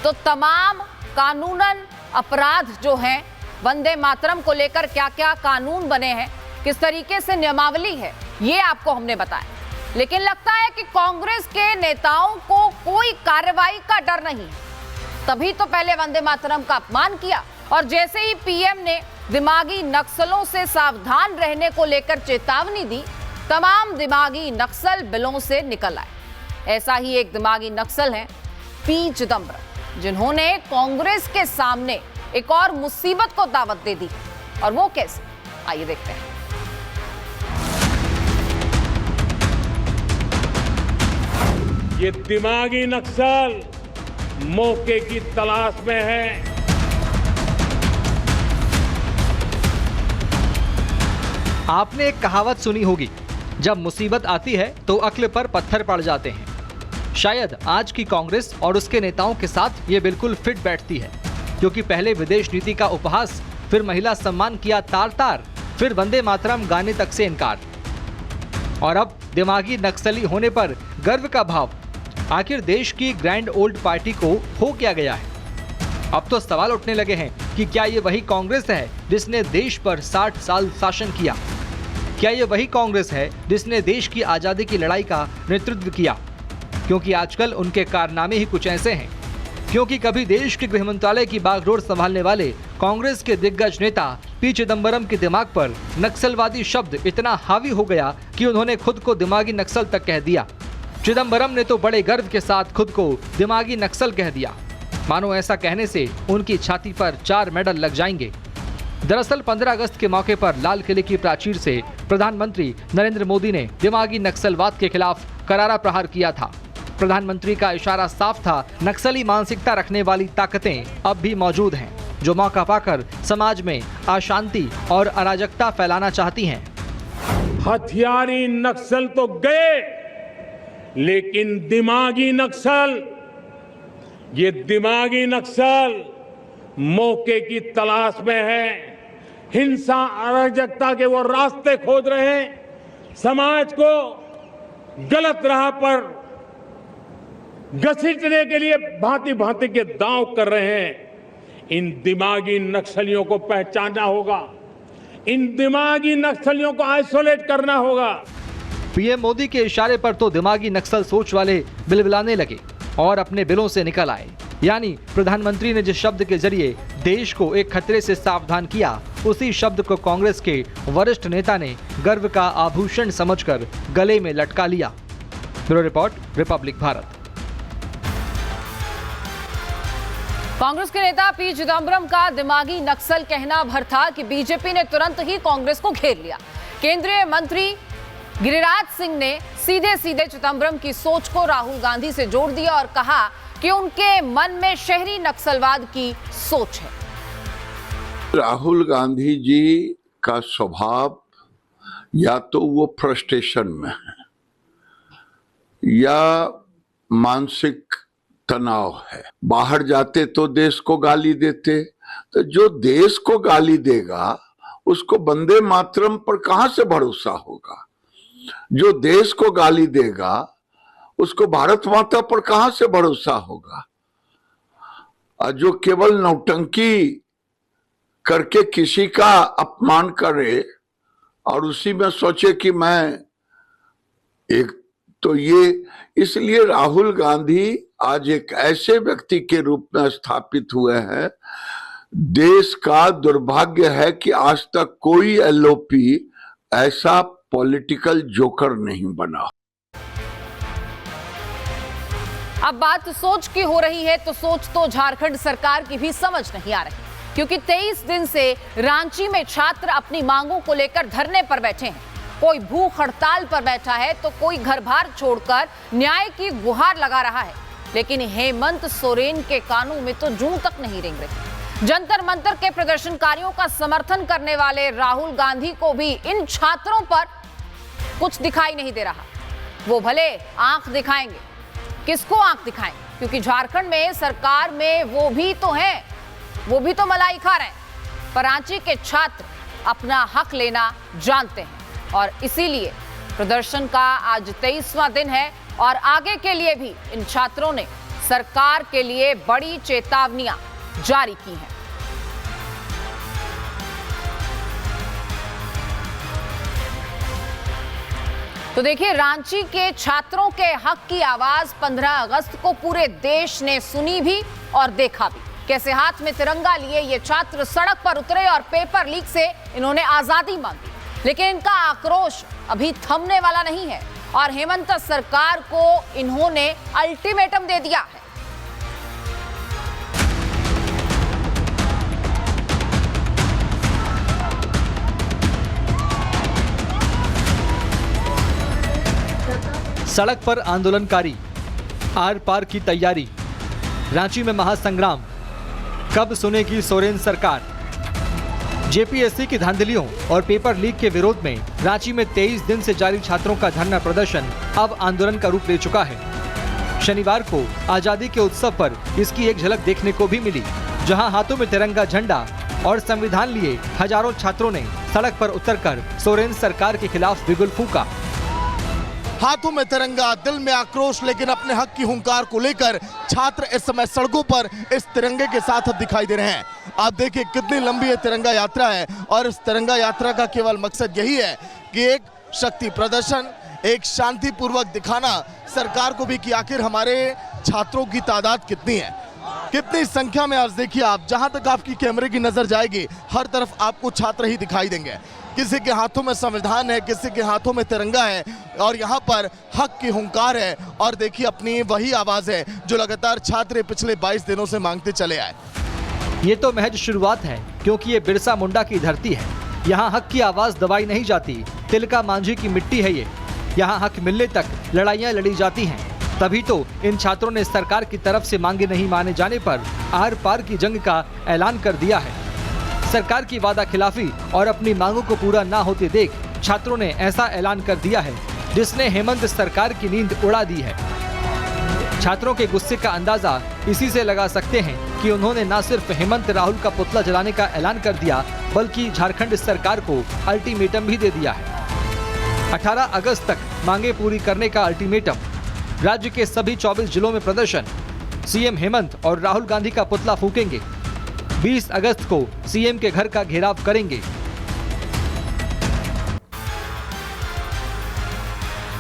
तो तमाम कानूनन अपराध जो हैं, वंदे मातरम को लेकर क्या क्या कानून बने हैं, किस तरीके से नियमावली है, ये आपको हमने बताया। लेकिन लगता है कि कांग्रेस के नेताओं को कोई कार्रवाई का डर नहीं है, तभी तो पहले वंदे मातरम का अपमान किया, और जैसे ही पीएम ने दिमागी नक्सलों से सावधान रहने को लेकर चेतावनी दी, तमाम दिमागी नक्सल बिलों से निकल आए। ऐसा ही एक दिमागी नक्सल है पी चिदम्बरम, जिन्होंने कांग्रेस के सामने एक और मुसीबत को दावत दे दी। और वो कैसे, आइए देखते हैं। ये दिमागी नक्सल मौके की तलाश में है। आपने एक कहावत सुनी होगी, जब मुसीबत आती है तो अक्ल पर पत्थर पड़ जाते हैं। शायद आज की कांग्रेस और उसके नेताओं के साथ ये बिल्कुल फिट बैठती है, क्योंकि पहले विदेश नीति का उपहास, फिर महिला सम्मान किया तार तार, फिर वंदे मातरम गाने तक से इनकार, और अब दिमागी नक्सली होने पर गर्व का भाव। आखिर देश की ग्रैंड ओल्ड पार्टी को हो क्या गया है? अब तो सवाल उठने लगे हैं कि क्या ये वही कांग्रेस है जिसने देश पर 60 साल शासन किया? क्या ये वही कांग्रेस है जिसने देश की आजादी की लड़ाई का नेतृत्व किया? क्योंकि आजकल उनके कारनामे ही कुछ ऐसे हैं। क्योंकि कभी देश के गृह मंत्रालय की बागडोर संभालने वाले कांग्रेस के दिग्गज नेता पी चिदम्बरम के दिमाग पर नक्सलवादी शब्द इतना हावी हो गया कि उन्होंने खुद को दिमागी नक्सल तक कह दिया। चिदम्बरम ने तो बड़े गर्व के साथ खुद को दिमागी नक्सल कह दिया, मानो ऐसा कहने से उनकी छाती पर 4 मेडल लग जाएंगे। दरअसल 15 अगस्त के मौके पर लाल किले की प्राचीर से प्रधानमंत्री नरेंद्र मोदी ने दिमागी नक्सलवाद के खिलाफ करारा प्रहार किया था। प्रधानमंत्री का इशारा साफ था, नक्सली मानसिकता रखने वाली ताकतें अब भी मौजूद हैं, जो मौका पाकर समाज में अशांति और अराजकता फैलाना चाहती हैं। हथियारी नक्सल तो गए, लेकिन दिमागी नक्सल, ये दिमागी नक्सल मौके की तलाश में है। हिंसा अराजकता के वो रास्ते खोज रहे हैं, समाज को गलत राह पर घसीटने के लिए भांति भांति के दांव कर रहे हैं। इन दिमागी नक्सलियों को पहचानना होगा, इन दिमागी नक्सलियों को आइसोलेट करना होगा। पीएम मोदी के इशारे पर तो दिमागी नक्सल सोच वाले बिलबिलाने लगे और अपने बिलों से निकल आए। यानी प्रधानमंत्री ने जिस शब्द के जरिए देश को एक खतरे से सावधान किया, उसी शब्द को कांग्रेस के वरिष्ठ नेता ने गर्व का आभूषण समझकर गले में लटका लिया। Bureau report, Republic Bharat. Congress के नेता पी चिदम्बरम का दिमागी नक्सल कहना भर था कि बीजेपी ने तुरंत ही कांग्रेस को घेर लिया। केंद्रीय मंत्री गिरिराज सिंह ने सीधे सीधे चिदम्बरम की सोच को राहुल गांधी से जोड़ दिया और कहा कि उनके मन में शहरी नक्सलवाद की सोच है। राहुल गांधी जी का स्वभाव या तो वो फ्रस्ट्रेशन में है या मानसिक तनाव है। बाहर जाते तो देश को गाली देते, तो जो देश को गाली देगा उसको वंदे मातरम पर कहां से भरोसा होगा? जो देश को गाली देगा उसको भारत माता पर कहां से भरोसा होगा? और जो केवल नौटंकी करके किसी का अपमान करे और उसी में सोचे कि मैं एक तो ये इसलिए राहुल गांधी आज एक ऐसे व्यक्ति के रूप में स्थापित हुए हैं। देश का दुर्भाग्य है कि आज तक कोई एलओपी ऐसा पॉलिटिकल जोकर नहीं बना। अब बात सोच की हो रही है तो सोच तो झारखंड सरकार की भी समझ नहीं आ रही, क्योंकि 23 दिन से रांची में छात्र अपनी मांगों को लेकर धरने पर बैठे हैं। कोई भूख हड़ताल पर बैठा है तो कोई घर बार छोड़कर न्याय की गुहार लगा रहा है, लेकिन हेमंत सोरेन के कानों में तो जूं तक नहीं रेंग रही। जंतर मंतर के प्रदर्शनकारियों का समर्थन करने वाले राहुल गांधी को भी इन छात्रों पर कुछ दिखाई नहीं दे रहा। वो भले आंख दिखाएंगे, किसको आंख दिखाएं, क्योंकि झारखंड में सरकार में वो भी तो हैं, वो भी तो मलाई खा रहे हैं। पर रांची के छात्र अपना हक लेना जानते हैं और इसीलिए प्रदर्शन का आज 23वां दिन है और आगे के लिए भी इन छात्रों ने सरकार के लिए बड़ी चेतावनियां जारी की हैं। तो देखिए, रांची के छात्रों के हक की आवाज 15 अगस्त को पूरे देश ने सुनी भी और देखा भी। कैसे हाथ में तिरंगा लिए ये छात्र सड़क पर उतरे और पेपर लीक से इन्होंने आजादी मांगी, लेकिन इनका आक्रोश अभी थमने वाला नहीं है और हेमंत सरकार को इन्होंने अल्टीमेटम दे दिया है। सड़क पर आंदोलनकारी, आर पार की तैयारी, रांची में महासंग्राम, कब सुनेगी सोरेन सरकार। जेपीएससी की धांधलियों और पेपर लीक के विरोध में रांची में 23 दिन से जारी छात्रों का धरना प्रदर्शन अब आंदोलन का रूप ले चुका है। शनिवार को आजादी के उत्सव पर इसकी एक झलक देखने को भी मिली, जहां हाथों में तिरंगा झंडा और संविधान लिए हजारों छात्रों ने सड़क पर उतरकर सोरेन सरकार के खिलाफ बिगुल फूंका। हाथों में तिरंगा, दिल में आक्रोश, लेकिन अपने हक की हुंकार को लेकर छात्र इस समय सड़कों पर इस तिरंगे के साथ अब दिखाई दे रहे हैं। आप देखिए कितनी लंबी ये तिरंगा यात्रा है और इस तिरंगा यात्रा का केवल मकसद यही है कि एक शक्ति प्रदर्शन, एक शांतिपूर्वक दिखाना सरकार को भी कि आखिर हमारे छात्रों की तादाद कितनी है, कितनी संख्या में। आज देखिए आप, जहां तक आपकी कैमरे की नजर जाएगी हर तरफ आपको छात्र ही दिखाई देंगे। किसी के हाथों में संविधान है, किसी के हाथों में तिरंगा है और यहाँ पर हक की हुंकार है। और देखिए अपनी वही आवाज है जो लगातार छात्र पिछले 22 दिनों से मांगते चले आए। ये तो महज शुरुआत है, क्योंकि ये बिरसा मुंडा की धरती है। यहाँ हक की आवाज दबाई नहीं जाती, तिलका मांझी की मिट्टी है ये। यहाँ हक मिलने तक लड़ाइयाँ लड़ी जाती हैं। तभी तो इन छात्रों ने सरकार की तरफ से मांगे नहीं माने जाने पर आर पार की जंग का ऐलान कर दिया है। सरकार की वादा खिलाफी और अपनी मांगों को पूरा ना होते देख छात्रों ने ऐसा ऐलान कर दिया है जिसने हेमंत सरकार की नींद उड़ा दी है। छात्रों के गुस्से का अंदाजा इसी से लगा सकते हैं कि उन्होंने न सिर्फ हेमंत राहुल का पुतला जलाने का ऐलान कर दिया, बल्कि झारखंड सरकार को अल्टीमेटम भी दे दिया है। 18 अगस्त तक मांगे पूरी करने का अल्टीमेटम। राज्य के सभी 24 जिलों में प्रदर्शन। सीएम हेमंत और राहुल गांधी का पुतला फूकेंगे। 20 अगस्त को सीएम के घर का घेराव करेंगे।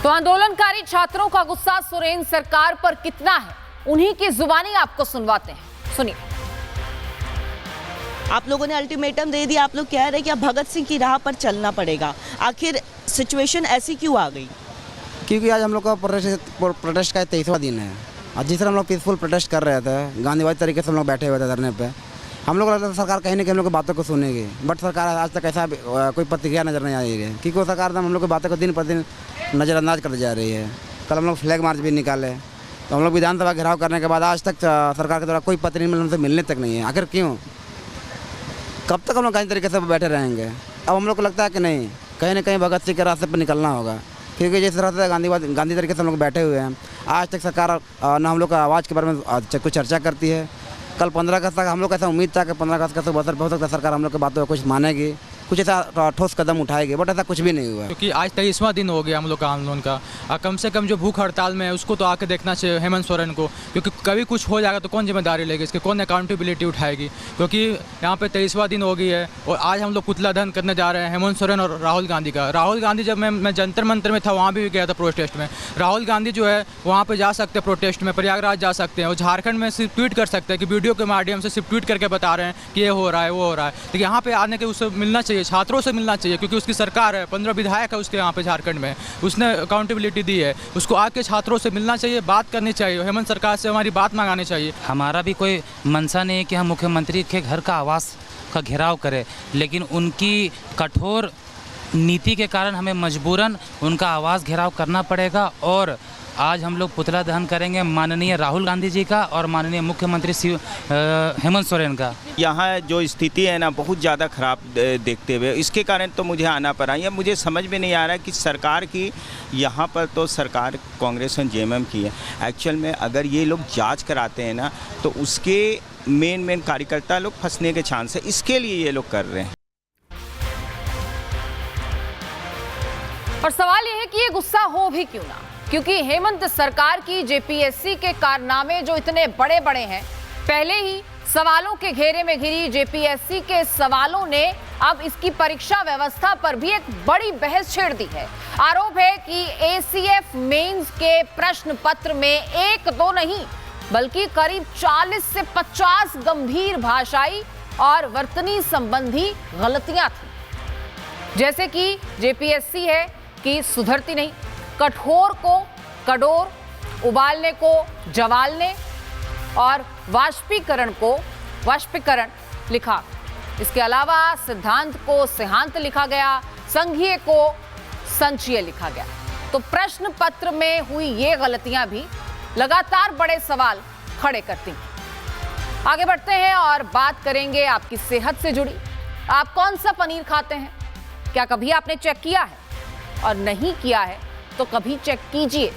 तो आंदोलनकारी छात्रों का गुस्सा सोरेन सरकार पर कितना है, उन्हीं की जुबानी आपको सुनवाते हैं। सुनिए। आप लोगों ने अल्टीमेटम दे दिया, आप लोग कह रहे हैं कि अब भगत सिंह की राह पर चलना पड़ेगा। आखिर सिचुएशन ऐसी क्यों आ गई? क्योंकि आज हम लोग का प्रोटेस्ट का 23वां दिन है। आज जिस तरह हम लोग पीसफुल प्रोटेस्ट कर रहे थे, गांधीवादी तरीके से हम लोग बैठे हुए थे धरने पे, हम लोग लगता था सरकार कहीं ना कहीं हम लोग की बातों को सुनेगी, बट सरकार आज तक ऐसा कोई प्रतिक्रिया नजर नहीं आ रही है, क्योंकि वो सरकार हम लोग की बातों को दिन पर दिन नज़रअंदाज करती जा रही है। कल हम लोग फ्लैग मार्च भी निकाले, तो हम लोग विधानसभा घेराव करने के बाद आज तक सरकार के द्वारा कोई प्रतिनिधि हमसे मिलने तक नहीं है। आखिर क्यों, कब तक हम लोग गांधी तरीके से बैठे रहेंगे? अब हम लोग को लगता है कि नहीं, कहीं ना कहीं भगत सिंह के रास्ते पर निकलना होगा, क्योंकि जिस तरह से गांधी तरीके से हम लोग बैठे हुए हैं, आज तक सरकार न हम लोग का आवाज़ के बारे में कुछ चर्चा करती है। कल 15 अगस्त तक हम लोग ऐसा उम्मीद था कि 15 अगस्त का तो बहुत सकता सरकार हम लोग की बातों को कुछ मानेगी, कुछ ऐसा ठोस कदम उठाएंगे, बट ऐसा कुछ भी नहीं हुआ। क्योंकि आज 23वां दिन हो गया हम लोग का आंदोलन का। कम से कम जो भूख हड़ताल में है उसको तो आके देखना चाहिए हेमंत सोरेन को, क्योंकि कभी कुछ हो जाएगा तो कौन जिम्मेदारी लेगी इसकी, कौन अकाउंटेबिलिटी उठाएगी। क्योंकि यहाँ पे 23वां दिन हो गई है और आज हम लोग पुतला दहन करने जा रहे हैं हेमंत सोरेन और राहुल गांधी का। राहुल गांधी जब मैं जंतर मंतर में था वहाँ भी गया था प्रोटेस्ट में। राहुल गांधी जो है वहाँ पे जा सकते हैं प्रोटेस्ट में, प्रयागराज जा सकते हैं और झारखंड में सिर्फ ट्वीट कर सकते हैं कि वीडियो के माध्यम से सिर्फ ट्वीट करके बता रहे हैं कि ये हो रहा है वो हो रहा है। तो यहाँ पे आने के उससे मिलना चाहिए, छात्रों से मिलना चाहिए, क्योंकि उसकी सरकार है, 15 विधायक है उसके यहाँ पे झारखंड में, उसने अकाउंटेबिलिटी दी है, उसको आके छात्रों से मिलना चाहिए, बात करनी चाहिए, हेमंत सरकार से हमारी बात मंगानी चाहिए। हमारा भी कोई मंशा नहीं है कि हम मुख्यमंत्री के घर का आवास का घेराव करें, लेकिन उनकी कठोर नीति के कारण हमें मजबूरन उनका आवास घेराव करना पड़ेगा। और आज हम लोग पुतला दहन करेंगे माननीय राहुल गांधी जी का और माननीय मुख्यमंत्री हेमंत सोरेन का। यहाँ जो स्थिति है ना बहुत ज़्यादा ख़राब देखते हुए इसके कारण तो मुझे आना पड़ा। यह मुझे समझ में नहीं आ रहा है कि सरकार की यहाँ पर तो सरकार कांग्रेस और जेएमएम की है। एक्चुअल में अगर ये लोग जांच कराते हैं ना तो उसके मेन कार्यकर्ता लोग फंसने के चांस है, इसके लिए ये लोग कर रहे हैं। और सवाल यह है कि ये गुस्सा हो भी क्यों ना, क्योंकि हेमंत सरकार की जेपीएससी के कारनामे जो इतने बड़े बड़े हैं, पहले ही सवालों के घेरे में घिरी जेपीएससी के सवालों ने अब इसकी परीक्षा व्यवस्था पर भी एक बड़ी बहस छेड़ दी है। आरोप है कि एसीएफ मेंस के प्रश्न पत्र में एक दो नहीं बल्कि करीब 40 से 50 गंभीर भाषाई और वर्तनी संबंधी गलतियां थी। जैसे कि जेपीएससी है कि सुधरती नहीं, कठोर को कठोर, उबालने को जवालने और वाष्पीकरण को वाष्पीकरण लिखा। इसके अलावा सिद्धांत को सिद्धांत लिखा गया, संघीय को संचयी लिखा गया। तो प्रश्न पत्र में हुई ये गलतियां भी लगातार बड़े सवाल खड़े करती हैं। आगे बढ़ते हैं और बात करेंगे आपकी सेहत से जुड़ी। आप कौन सा पनीर खाते हैं? क्या कभी आपने चेक किया है? और नहीं किया है तो कभी चेक कीजिए,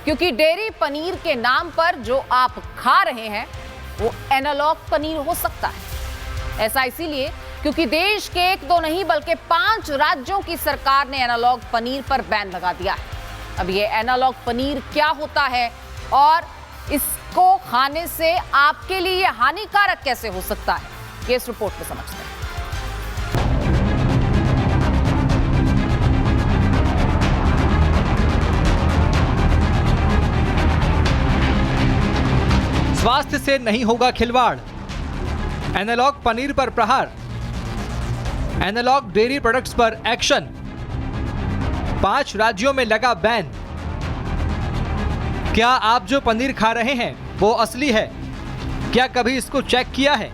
क्योंकि डेयरी पनीर के नाम पर जो आप खा रहे हैं वो एनालॉग पनीर हो सकता है। ऐसा इसीलिए क्योंकि देश के एक दो नहीं बल्कि 5 राज्यों की सरकार ने एनालॉग पनीर पर बैन लगा दिया है। अब ये एनालॉग पनीर क्या होता है और इसको खाने से आपके लिए हानिकारक कैसे हो सकता है, ये इस रिपोर्ट में समझते हैं। स्वास्थ्य से नहीं होगा खिलवाड़, एनालॉग पनीर पर प्रहार, एनालॉग डेयरी प्रोडक्ट्स पर एक्शन, 5 राज्यों में लगा बैन। क्या आप जो पनीर खा रहे हैं वो असली है? क्या कभी इसको चेक किया है?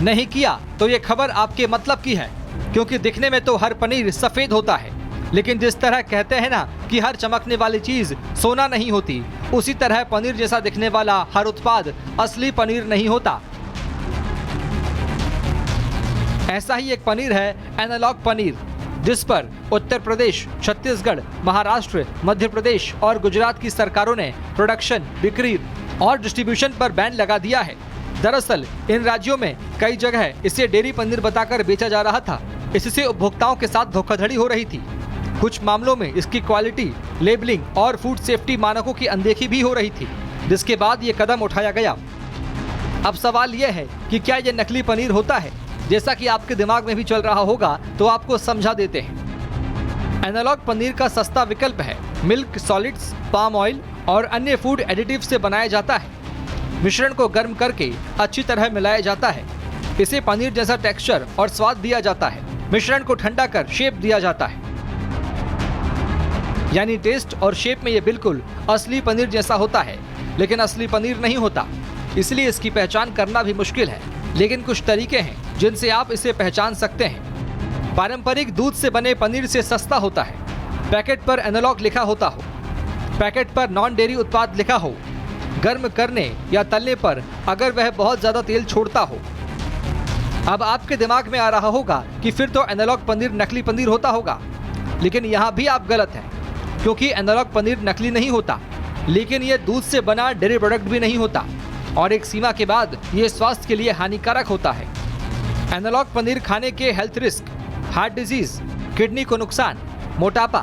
नहीं किया तो ये खबर आपके मतलब की है, क्योंकि दिखने में तो हर पनीर सफेद होता है, लेकिन जिस तरह कहते हैं ना कि हर चमकने वाली चीज सोना नहीं होती, उसी तरह पनीर जैसा दिखने वाला हर उत्पाद असली पनीर नहीं होता। ऐसा ही एक पनीर है एनालॉग पनीर, जिस पर उत्तर प्रदेश, छत्तीसगढ़, महाराष्ट्र, मध्य प्रदेश और गुजरात की सरकारों ने प्रोडक्शन, बिक्री और डिस्ट्रीब्यूशन पर बैन लगा दिया है। दरअसल इन राज्यों में कई जगह इसे डेयरी पनीर बताकर बेचा जा रहा था। इससे उपभोक्ताओं के साथ धोखाधड़ी हो रही थी। कुछ मामलों में इसकी क्वालिटी, लेबलिंग और फूड सेफ्टी मानकों की अनदेखी भी हो रही थी, जिसके बाद ये कदम उठाया गया। अब सवाल यह है कि क्या ये नकली पनीर होता है? जैसा कि आपके दिमाग में भी चल रहा होगा तो आपको समझा देते हैं। एनालॉग पनीर का सस्ता विकल्प है। मिल्क सॉलिड्स, पाम ऑयल और अन्य फूड एडिटिव से बनाया जाता है। मिश्रण को गर्म करके अच्छी तरह मिलाया जाता है। इसे पनीर जैसा टेक्सचर और स्वाद दिया जाता है। मिश्रण को ठंडा कर शेप दिया जाता है, यानी टेस्ट और शेप में ये बिल्कुल असली पनीर जैसा होता है, लेकिन असली पनीर नहीं होता। इसलिए इसकी पहचान करना भी मुश्किल है, लेकिन कुछ तरीके हैं जिनसे आप इसे पहचान सकते हैं। पारंपरिक दूध से बने पनीर से सस्ता होता है। पैकेट पर एनालॉग लिखा होता हो, पैकेट पर नॉन डेयरी उत्पाद लिखा हो, गर्म करने या तलने पर अगर वह बहुत ज्यादा तेल छोड़ता हो। अब आपके दिमाग में आ रहा होगा कि फिर तो एनालॉग पनीर नकली पनीर होता होगा, लेकिन यहाँ भी आप गलत हैं, क्योंकि एनालॉग पनीर नकली नहीं होता, लेकिन यह दूध से बना डेयरी प्रोडक्ट भी नहीं होता और एक सीमा के बाद ये स्वास्थ्य के लिए हानिकारक होता है। एनालॉग पनीर खाने के health risk. Heart disease, kidney को नुकसान, मोटापा,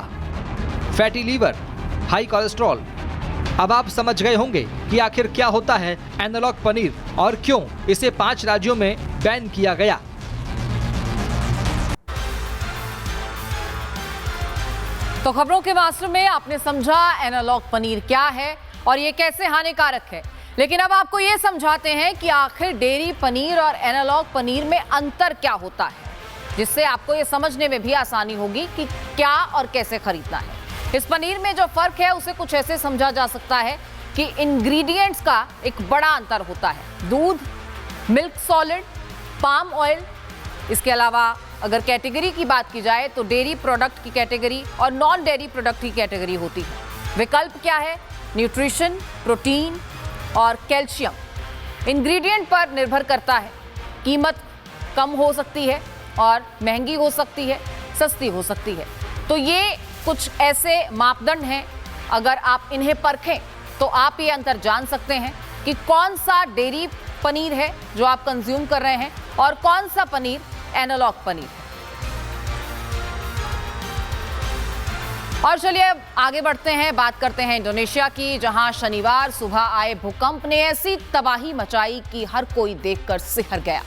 फैटी लीवर, हाई कोलेस्ट्रॉल। अब आप समझ गए होंगे कि आखिर क्या होता है एनालॉग पनीर और क्यों इसे 5 राज्यों में बैन किया गया। तो खबरों के मास्टर में आपने समझा एनालॉग पनीर क्या है और ये कैसे हानिकारक है, लेकिन अब आपको ये समझाते हैं कि आखिर डेयरी पनीर और एनालॉग पनीर में अंतर क्या होता है, जिससे आपको ये समझने में भी आसानी होगी कि क्या और कैसे खरीदना है। इस पनीर में जो फर्क है उसे कुछ ऐसे समझा जा सकता है कि इंग्रेडिएंट्स का एक बड़ा अंतर होता है। दूध, मिल्क सॉलिड, पाम ऑयल, इसके अलावा अगर कैटेगरी की बात की जाए तो डेयरी प्रोडक्ट की कैटेगरी और नॉन डेयरी प्रोडक्ट की कैटेगरी होती है। विकल्प क्या है? न्यूट्रिशन, प्रोटीन और कैल्शियम। इंग्रेडिएंट पर निर्भर करता है। कीमत कम हो सकती है और महंगी हो सकती है, सस्ती हो सकती है। तो ये कुछ ऐसे मापदंड हैं, अगर आप इन्हें परखें तो आप ये अंतर जान सकते हैं कि कौन सा डेयरी पनीर है जो आप कंज्यूम कर रहे हैं और कौन सा पनीर एनालॉग पनीर है। और चलिए अब आगे बढ़ते हैं, बात करते हैं इंडोनेशिया की, जहां शनिवार सुबह आए भूकंप ने ऐसी तबाही मचाई कि हर कोई देखकर सिहर गया।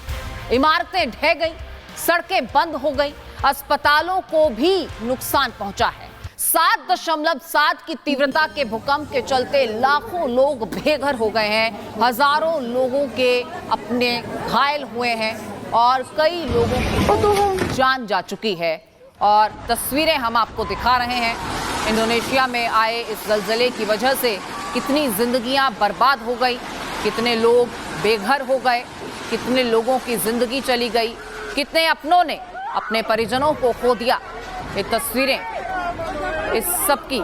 इमारतें ढह गई, सड़कें बंद हो गई, अस्पतालों को भी नुकसान पहुंचा है। 7.7 की तीव्रता के भूकंप के चलते लाखों लोग बेघर हो गए हैं, हजारों लोगों के अपने घायल हुए हैं और कई लोगों की जान जा चुकी है। और तस्वीरें हम आपको दिखा रहे हैं। इंडोनेशिया में आए इस ज़लज़ले की वजह से कितनी जिंदगियां बर्बाद हो गई, कितने लोग बेघर हो गए, कितने लोगों की जिंदगी चली गई, कितने अपनों ने अपने परिजनों को खो दिया। ये तस्वीरें इस सब की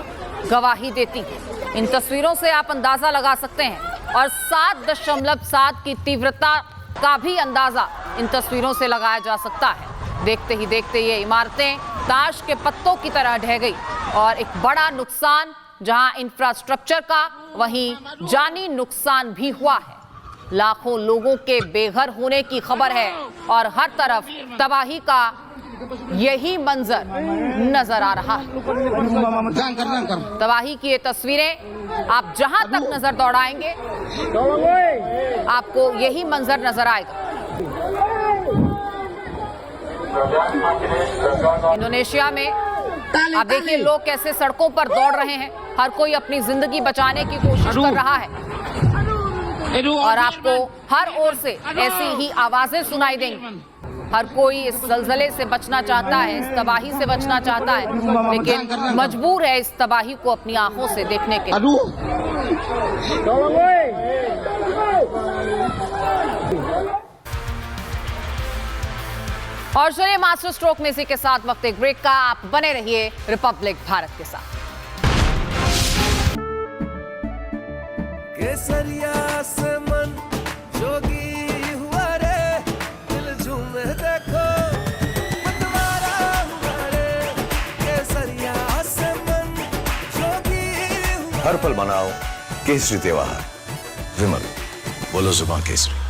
गवाही देती हैं। इन तस्वीरों से आप अंदाजा लगा सकते हैं और 7.7 की तीव्रता का भी अंदाजा इन तस्वीरों से लगाया जा सकता है। देखते ही देखते ये इमारतें ताश के पत्तों की तरह ढह गई और एक बड़ा नुकसान जहां इंफ्रास्ट्रक्चर का, वहीं जानी नुकसान भी हुआ है। लाखों लोगों के बेघर होने की खबर है और हर तरफ तबाही का यही मंजर नजर आ रहा है। तबाही की ये तस्वीरें आप जहां तक नजर दौड़ाएंगे आपको यही मंजर नजर आएगा। इंडोनेशिया में आप देखिए लोग कैसे सड़कों पर दौड़ रहे हैं, हर कोई अपनी जिंदगी बचाने की कोशिश कर रहा है और आपको हर ओर से ऐसी ही आवाजें सुनाई देंगी। हर कोई इस ज़लज़ले से बचना चाहता है, इस तबाही से बचना चाहता है, लेकिन मजबूर है इस तबाही को अपनी आंखों से देखने के लिए। और चलिए मास्टर स्ट्रोक में इसी के साथ वक्त एक ब्रेक का। आप बने रहिए रिपब्लिक भारत के साथ। केसरिया से मन जोगी हुआ रे, दिल झूमे देखो मतवारा हुआ रे, केसरिया से मन जोगी हुआ। हर पल मनाओ केसरी त्योहार। विमल, बोलो जुबान केसरी।